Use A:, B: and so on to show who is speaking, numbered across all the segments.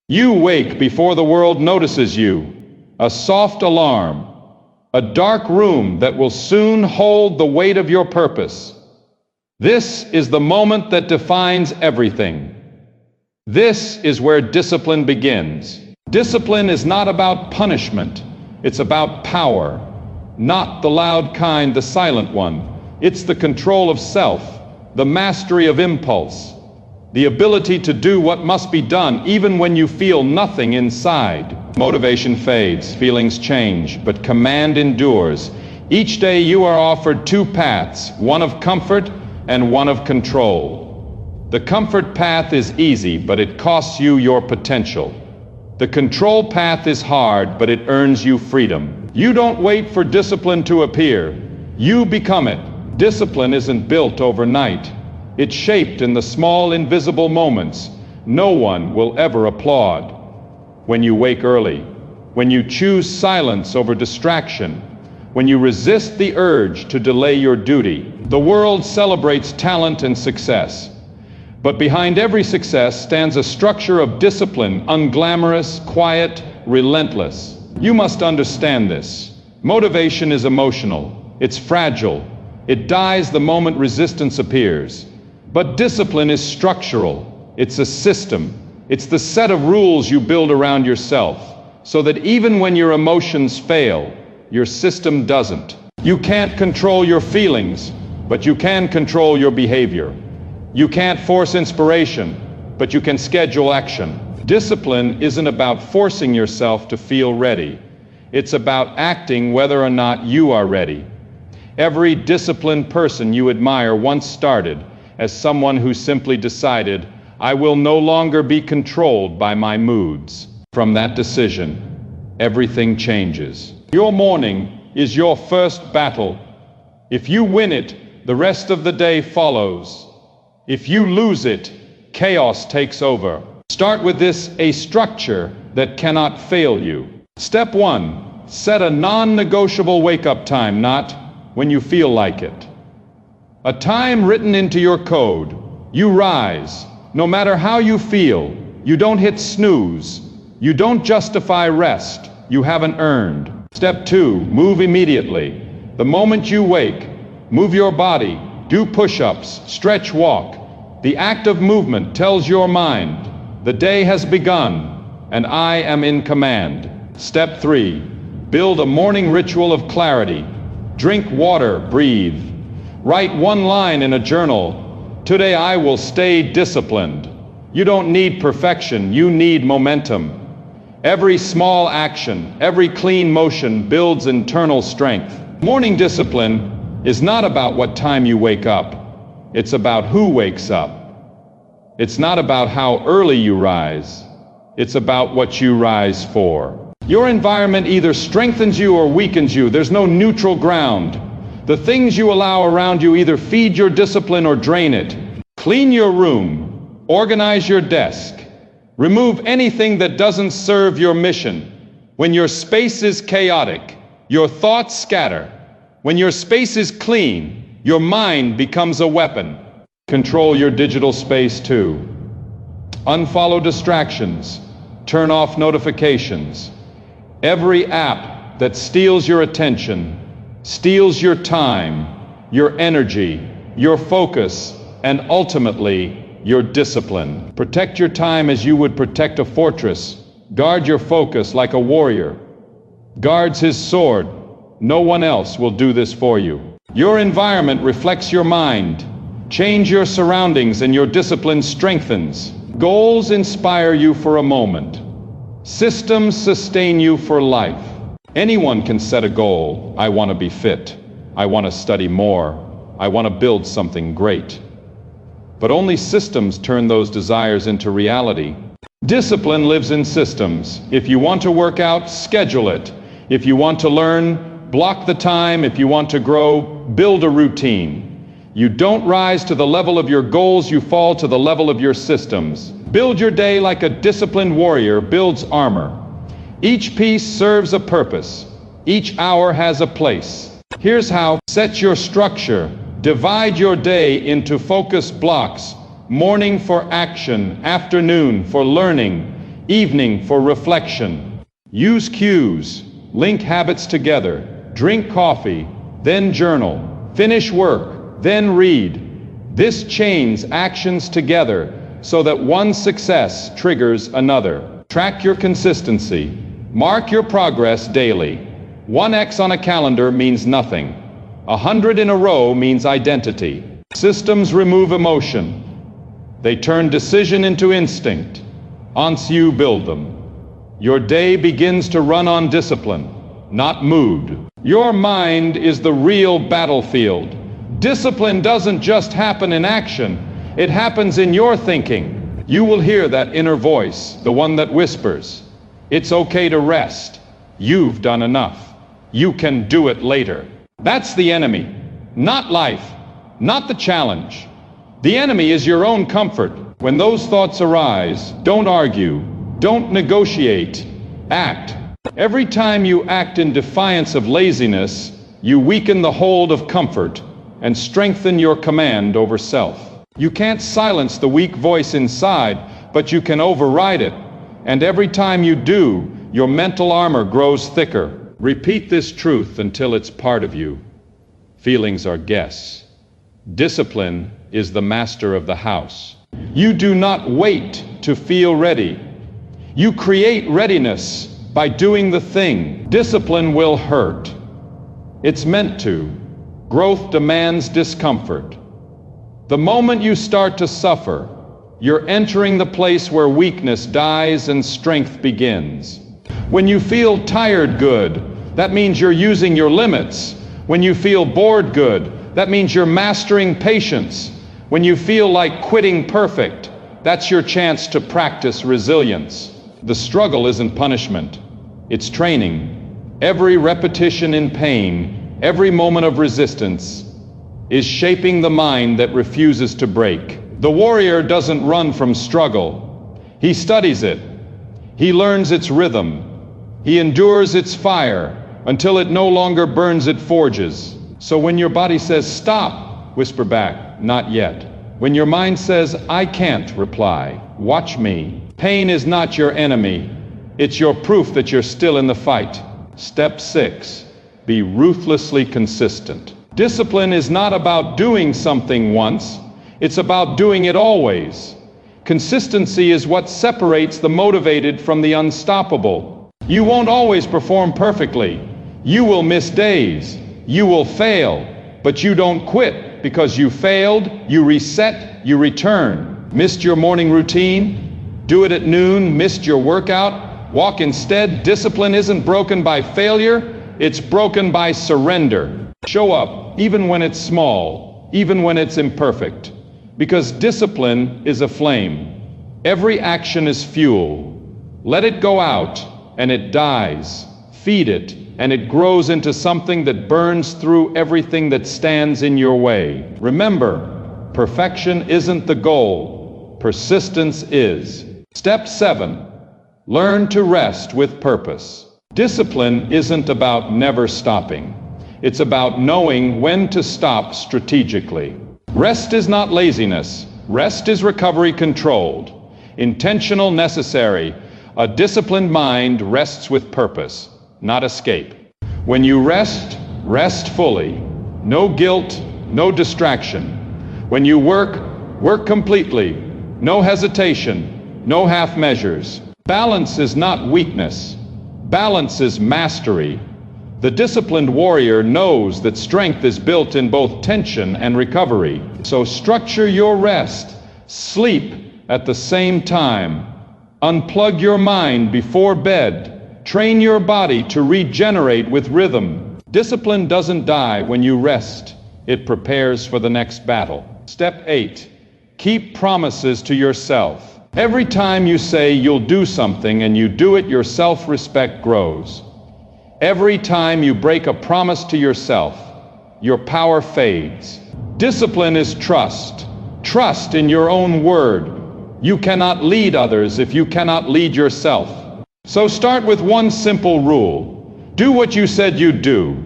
A: You wake before the world notices you, a soft alarm, a dark room that will soon hold the weight of your purpose. This is the moment that defines everything. This is where discipline begins. Discipline is not about punishment, it's about power. Not the loud kind, the silent one. It's the control of self, the mastery of impulse, the ability to do what must be done even when you feel nothing inside. Motivation fades, feelings change, but command endures. Each day you are offered two paths, one of comfort and one of control. The comfort path is easy, but it costs you your potential. The control path is hard, but it earns you freedom. You don't wait for discipline to appear. You become it. Discipline isn't built overnight. It's shaped in the small, invisible moments no one will ever applaud. When you wake early, when you choose silence over distraction, when you resist the urge to delay your duty. The world celebrates talent and success. But behind every success stands a structure of discipline, unglamorous, quiet, relentless. You must understand this. Motivation is emotional. It's fragile. It dies the moment resistance appears. But discipline is structural. It's a system. It's the set of rules you build around yourself, so that even when your emotions fail, your system doesn't. You can't control your feelings, but you can control your behavior. You can't force inspiration, but you can schedule action. Discipline isn't about forcing yourself to feel ready. It's about acting whether or not you are ready. Every disciplined person you admire once started as someone who simply decided, I will no longer be controlled by my moods. From that decision, everything changes. Your morning is your first battle. If you win it, the rest of the day follows. If you lose it, chaos takes over. Start with a structure that cannot fail you. Step 1, set a non-negotiable wake-up time, not when you feel like it. A time written into your code. You rise, no matter how you feel. You don't hit snooze. You don't justify rest you haven't earned. Step 2, move immediately. The moment you wake, move your body, do push-ups, stretch, walk. The act of movement tells your mind, the day has begun, and I am in command. Step 3, build a morning ritual of clarity. Drink water, breathe. Write one line in a journal. Today I will stay disciplined. You don't need perfection, you need momentum. Every small action, every clean motion builds internal strength. Morning discipline is not about what time you wake up. It's about who wakes up. It's not about how early you rise. It's about what you rise for. Your environment either strengthens you or weakens you. There's no neutral ground. The things you allow around you either feed your discipline or drain it. Clean your room. Organize your desk. Remove anything that doesn't serve your mission. When your space is chaotic, your thoughts scatter. When your space is clean, your mind becomes a weapon. Control your digital space too. Unfollow distractions. Turn off notifications. Every app that steals your attention, steals your time, your energy, your focus, and ultimately, your discipline. Protect your time as you would protect a fortress. Guard your focus like a warrior guards his sword. No one else will do this for you. Your environment reflects your mind. Change your surroundings and your discipline strengthens. Goals inspire you for a moment. Systems sustain you for life. Anyone can set a goal. I want to be fit. I want to study more. I want to build something great. But only systems turn those desires into reality. Discipline lives in systems. If you want to work out, schedule it. If you want to learn, block the time. If you want to grow, build a routine. You don't rise to the level of your goals, you fall to the level of your systems. Build your day like a disciplined warrior builds armor. Each piece serves a purpose. Each hour has a place. Here's how. Set your structure. Divide your day into focus blocks. Morning for action, afternoon for learning, Evening for reflection. Use cues. Link habits together. Drink coffee, then journal. Finish work, then read. This chains actions together so that one success triggers another. Track your consistency. Mark your progress daily. 1x on a calendar means nothing. 100 in a row means identity. Systems remove emotion. They turn decision into instinct. Once you build them, your day begins to run on discipline, not mood. Your mind is the real battlefield. Discipline doesn't just happen in action, it happens in your thinking. You will hear that inner voice, the one that whispers, "It's okay to rest. You've done enough. You can do it later." That's the enemy, not life, not the challenge. The enemy is your own comfort. When those thoughts arise, don't argue, don't negotiate, act. Every time you act in defiance of laziness, you weaken the hold of comfort and strengthen your command over self. You can't silence the weak voice inside, but you can override it. And every time you do, your mental armor grows thicker. Repeat this truth until it's part of you. Feelings are guests. Discipline is the master of the house. You do not wait to feel ready. You create readiness by doing the thing. Discipline will hurt. It's meant to. Growth demands discomfort. The moment you start to suffer, you're entering the place where weakness dies and strength begins. When you feel tired good, that means you're using your limits. When you feel bored good, that means you're mastering patience. When you feel like quitting perfect, that's your chance to practice resilience. The struggle isn't punishment, it's training. Every repetition in pain, every moment of resistance, is shaping the mind that refuses to break. The warrior doesn't run from struggle. He studies it. He learns its rhythm. He endures its fire until it no longer burns, it forges. So when your body says, "Stop," whisper back, "Not yet." When your mind says, "I can't," reply, "Watch me." Pain is not your enemy. It's your proof that you're still in the fight. Step 6. Be ruthlessly consistent. Discipline is not about doing something once. It's about doing it always. Consistency is what separates the motivated from the unstoppable. You won't always perform perfectly. You will miss days. You will fail. But you don't quit because you failed. You reset. You return. Missed your morning routine? Do it at noon. Missed your workout? Walk instead. Discipline isn't broken by failure. It's broken by surrender. Show up, even when it's small, even when it's imperfect. Because discipline is a flame. Every action is fuel. Let it go out, and it dies. Feed it, and it grows into something that burns through everything that stands in your way. Remember, perfection isn't the goal. Persistence is. Step 7. Learn to rest with purpose. Discipline isn't about never stopping. It's about knowing when to stop strategically. Rest is not laziness. Rest is recovery controlled. Intentional, necessary. A disciplined mind rests with purpose, not escape. When you rest, rest fully. No guilt, no distraction. When you work, work completely. No hesitation, no half measures. Balance is not weakness. Balance is mastery. The disciplined warrior knows that strength is built in both tension and recovery. So structure your rest. Sleep at the same time. Unplug your mind before bed. Train your body to regenerate with rhythm. Discipline doesn't die when you rest. It prepares for the next battle. Step 8. Keep promises to yourself. Every time you say you'll do something and you do it, your self-respect grows. Every time you break a promise to yourself, your power fades. Discipline is trust. Trust in your own word. You cannot lead others if you cannot lead yourself. So start with one simple rule. Do what you said you'd do.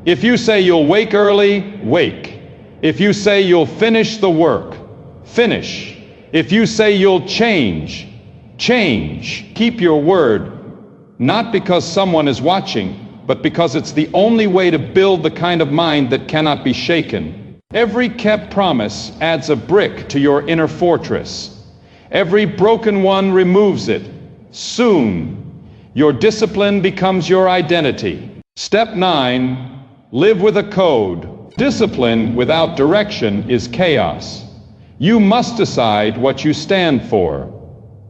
A: If you say you'll wake early, wake. If you say you'll finish the work, finish. If you say you'll change, Change. Keep your word, not because someone is watching, but because it's the only way to build the kind of mind that cannot be shaken. Every kept promise adds a brick to your inner fortress. Every broken one removes it. Soon, your discipline becomes your identity. Step 9, live with a code. Discipline without direction is chaos. You must decide what you stand for.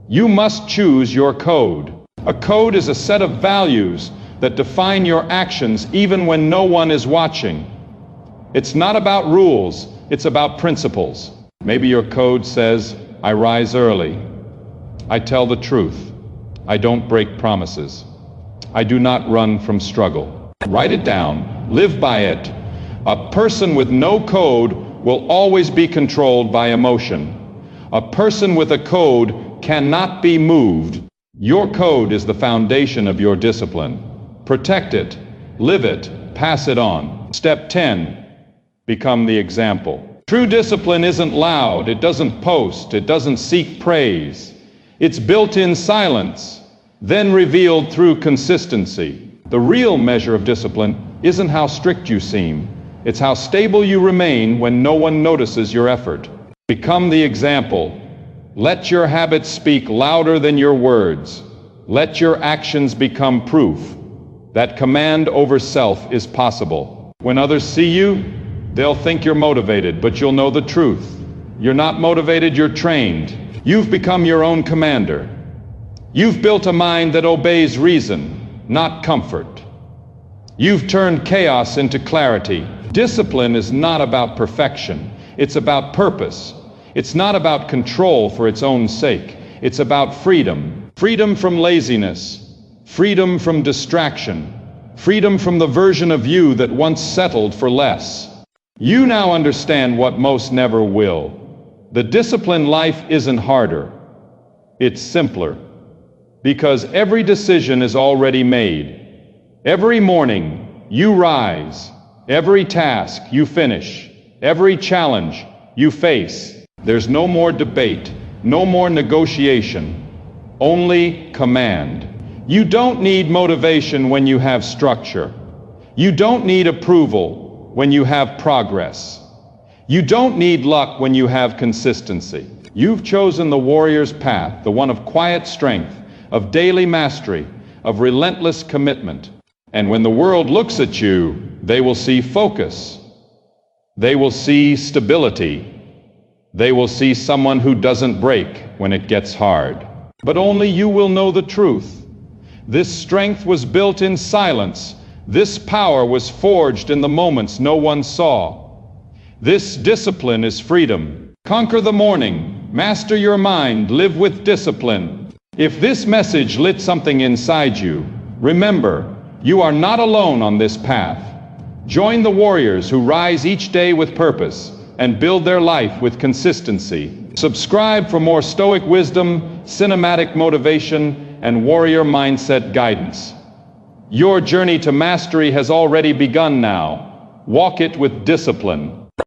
A: You must choose your code. A code is a set of values that define your actions even when no one is watching. It's not about rules, it's about principles. Maybe your code says, I rise early. I tell the truth. I don't break promises. I do not run from struggle. Write it down. Live by it. A person with no code will always be controlled by emotion. A person with a code cannot be moved. Your code is the foundation of your discipline. Protect it, live it, pass it on. Step 10, become the example. True discipline isn't loud, it doesn't post, it doesn't seek praise. It's built in silence, then revealed through consistency. The real measure of discipline isn't how strict you seem, it's how stable you remain when no one notices your effort. Become the example. Let your habits speak louder than your words. Let your actions become proof that command over self is possible. When others see you, they'll think you're motivated, but you'll know the truth. You're not motivated, you're trained. You've become your own commander. You've built a mind that obeys reason, not comfort. You've turned chaos into clarity. Discipline is not about perfection. It's about purpose. It's not about control for its own sake. It's about freedom. Freedom from laziness. Freedom from distraction. Freedom from the version of you that once settled for less. You now understand what most never will. The disciplined life isn't harder. It's simpler. Because every decision is already made. Every morning, you rise. Every task, you finish. Every challenge, you face. There's no more debate, no more negotiation, only command. You don't need motivation when you have structure. You don't need approval when you have progress. You don't need luck when you have consistency. You've chosen the warrior's path, the one of quiet strength, of daily mastery, of relentless commitment. And when the world looks at you, they will see focus. They will see stability. They will see someone who doesn't break when it gets hard. But only you will know the truth. This strength was built in silence. This power was forged in the moments no one saw. This discipline is freedom. Conquer the morning. Master your mind. Live with discipline. If this message lit something inside you, remember, you are not alone on this path. Join the warriors who rise each day with purpose and build their life with consistency. Subscribe for more Stoic wisdom, cinematic motivation, and warrior mindset guidance. Your journey to mastery has already begun now. Walk it with discipline.